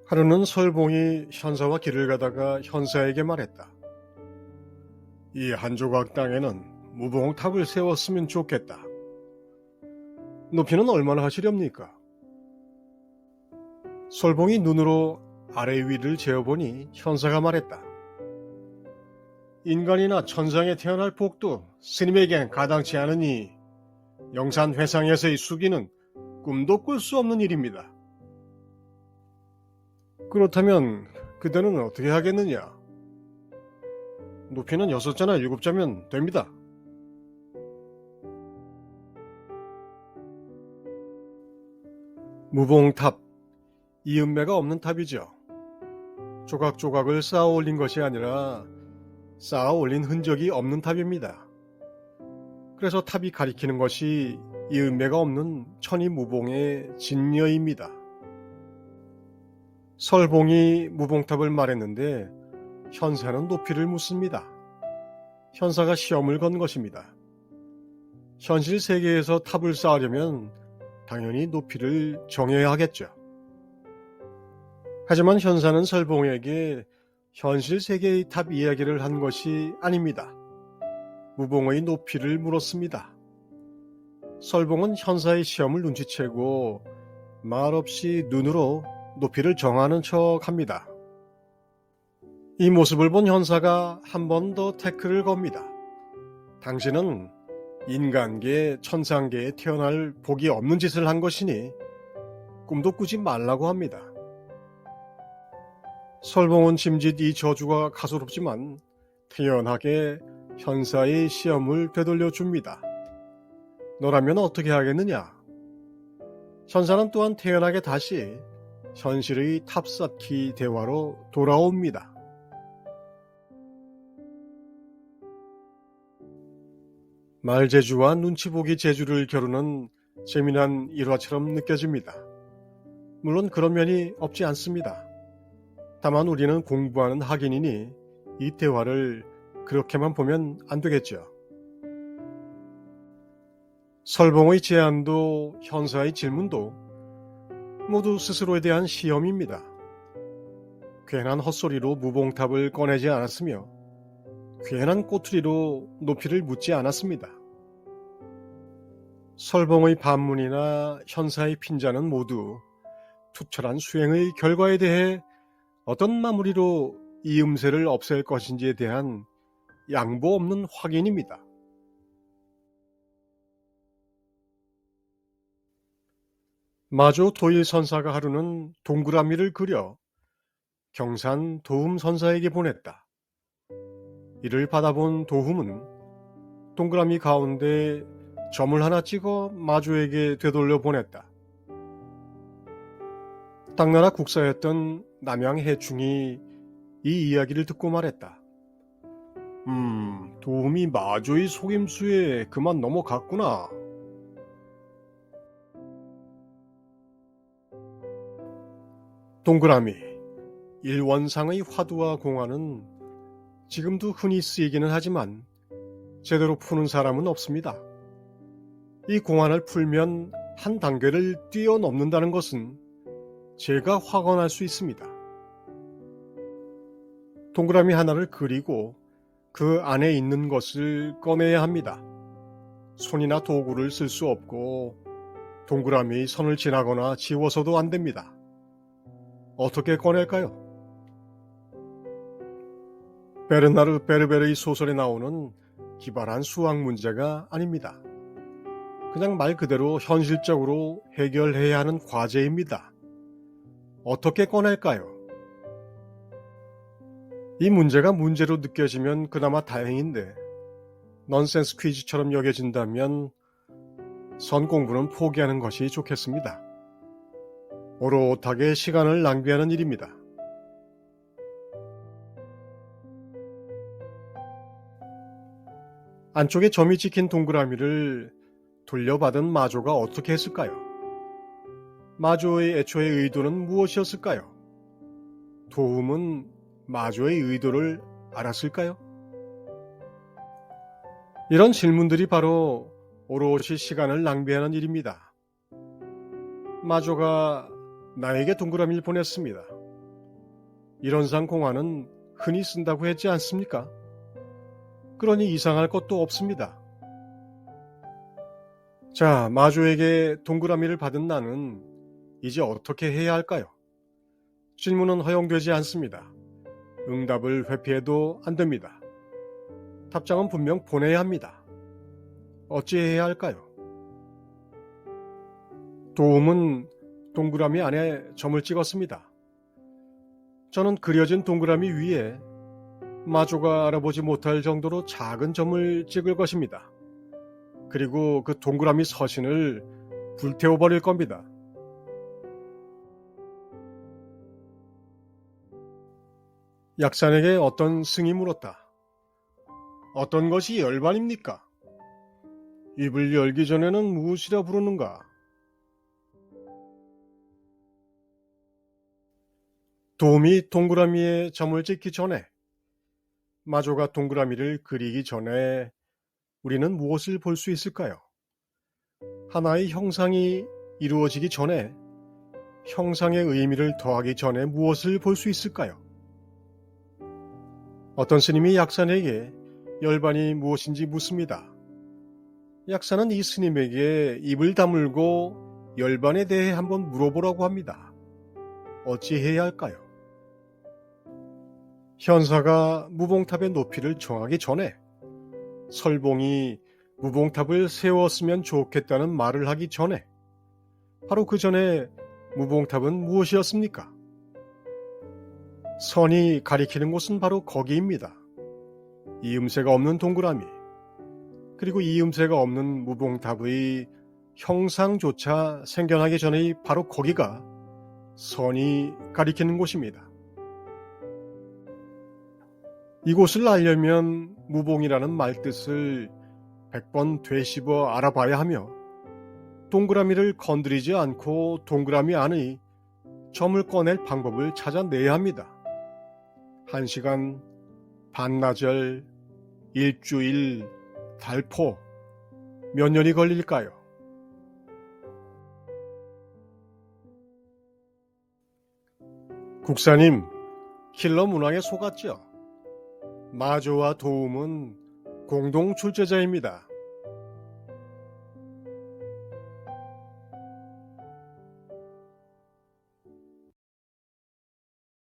하루는 설봉이 현사와 길을 가다가 현사에게 말했다. 이 한 조각 땅에는 무봉탑을 세웠으면 좋겠다. 높이는 얼마나 하시렵니까? 설봉이 눈으로 아래 위를 재어보니 현사가 말했다. 인간이나 천상에 태어날 복도 스님에겐 가당치 않으니 영산 회상에서의 수기는 꿈도 꿀 수 없는 일입니다. 그렇다면 그대는 어떻게 하겠느냐? 높이는 6자나 7자면 됩니다. 무봉탑, 이음매가 없는 탑이죠. 조각조각을 쌓아 올린 것이 아니라 쌓아 올린 흔적이 없는 탑입니다. 그래서 탑이 가리키는 것이 이음매가 없는 천이무봉의 진여입니다. 설봉이 무봉탑을 말했는데 현사는 높이를 묻습니다. 현사가 시험을 건 것입니다. 현실 세계에서 탑을 쌓으려면 당연히 높이를 정해야 하겠죠. 하지만 현사는 설봉에게 현실 세계의 탑 이야기를 한 것이 아닙니다. 무봉의 높이를 물었습니다. 설봉은 현사의 시험을 눈치채고 말없이 눈으로 높이를 정하는 척합니다. 이 모습을 본 현사가 한 번 더 태클을 겁니다. 당신은 인간계, 천상계에 태어날 복이 없는 짓을 한 것이니 꿈도 꾸지 말라고 합니다. 설봉은 짐짓 이 저주가 가소롭지만 태연하게 현사의 시험을 되돌려 줍니다. 너라면 어떻게 하겠느냐? 현사는 또한 태연하게 다시 현실의 탑쌓기 대화로 돌아옵니다. 말재주와 눈치보기 재주를 겨루는 재미난 일화처럼 느껴집니다. 물론 그런 면이 없지 않습니다. 다만 우리는 공부하는 학인이니 이 대화를 그렇게만 보면 안 되겠죠. 설봉의 제안도 현사의 질문도 모두 스스로에 대한 시험입니다. 괜한 헛소리로 무봉탑을 꺼내지 않았으며 괜한 꼬투리로 높이를 묻지 않았습니다. 설봉의 반문이나 현사의 핀자는 모두 투철한 수행의 결과에 대해 어떤 마무리로 이 음세를 없앨 것인지에 대한 양보 없는 확인입니다. 마조 도일선사가 하루는 동그라미를 그려 경산 도움선사에게 보냈다. 이를 받아본 도움은 동그라미 가운데 점을 하나 찍어 마조에게 되돌려 보냈다. 당나라 국사였던 남양해충이 이 이야기를 듣고 말했다. 도움이 마조의 속임수에 그만 넘어갔구나. 동그라미, 일원상의 화두와 공화는 지금도 흔히 쓰이기는 하지만 제대로 푸는 사람은 없습니다. 이 공안을 풀면 한 단계를 뛰어넘는다는 것은 제가 확언할 수 있습니다. 동그라미 하나를 그리고 그 안에 있는 것을 꺼내야 합니다. 손이나 도구를 쓸 수 없고 동그라미 선을 지나거나 지워서도 안 됩니다. 어떻게 꺼낼까요? 베르나르 베르베르의 소설에 나오는 기발한 수학 문제가 아닙니다. 그냥 말 그대로 현실적으로 해결해야 하는 과제입니다. 어떻게 꺼낼까요? 이 문제가 문제로 느껴지면 그나마 다행인데 넌센스 퀴즈처럼 여겨진다면 선 공부는 포기하는 것이 좋겠습니다. 오롯하게 시간을 낭비하는 일입니다. 안쪽에 점이 찍힌 동그라미를 돌려받은 마조가 어떻게 했을까요? 마조의 애초의 의도는 무엇이었을까요? 도움은 마조의 의도를 알았을까요? 이런 질문들이 바로 오롯이 시간을 낭비하는 일입니다. 마조가 나에게 동그라미를 보냈습니다. 이런상 공안은 흔히 쓴다고 했지 않습니까? 그러니 이상할 것도 없습니다. 자, 마조에게 동그라미를 받은 나는 이제 어떻게 해야 할까요? 질문은 허용되지 않습니다. 응답을 회피해도 안 됩니다. 답장은 분명 보내야 합니다. 어찌해야 할까요? 도움은 동그라미 안에 점을 찍었습니다. 저는 그려진 동그라미 위에 마조가 알아보지 못할 정도로 작은 점을 찍을 것입니다. 그리고 그 동그라미 서신을 불태워버릴 겁니다. 약산에게 어떤 승이 물었다. 어떤 것이 열반입니까? 입을 열기 전에는 무엇이라 부르는가? 도움이 동그라미에 점을 찍기 전에, 마조가 동그라미를 그리기 전에 우리는 무엇을 볼 수 있을까요? 하나의 형상이 이루어지기 전에, 형상의 의미를 더하기 전에 무엇을 볼 수 있을까요? 어떤 스님이 약산에게 열반이 무엇인지 묻습니다. 약산은 이 스님에게 입을 다물고 열반에 대해 한번 물어보라고 합니다. 어찌해야 할까요? 현사가 무봉탑의 높이를 정하기 전에 설봉이 무봉탑을 세웠으면 좋겠다는 말을 하기 전에, 바로 그 전에 무봉탑은 무엇이었습니까? 선이 가리키는 곳은 바로 거기입니다. 이음새가 없는 동그라미, 그리고 이음새가 없는 무봉탑의 형상조차 생겨나기 전의 바로 거기가 선이 가리키는 곳입니다. 이곳을 알려면 무봉이라는 말뜻을 100번 되씹어 알아봐야 하며, 동그라미를 건드리지 않고 동그라미 안의 점을 꺼낼 방법을 찾아내야 합니다. 1시간, 반나절, 일주일, 달포, 몇 년이 걸릴까요? 국사님, 킬러 문항에 속았죠? 마조와 도움은 공동 출제자입니다.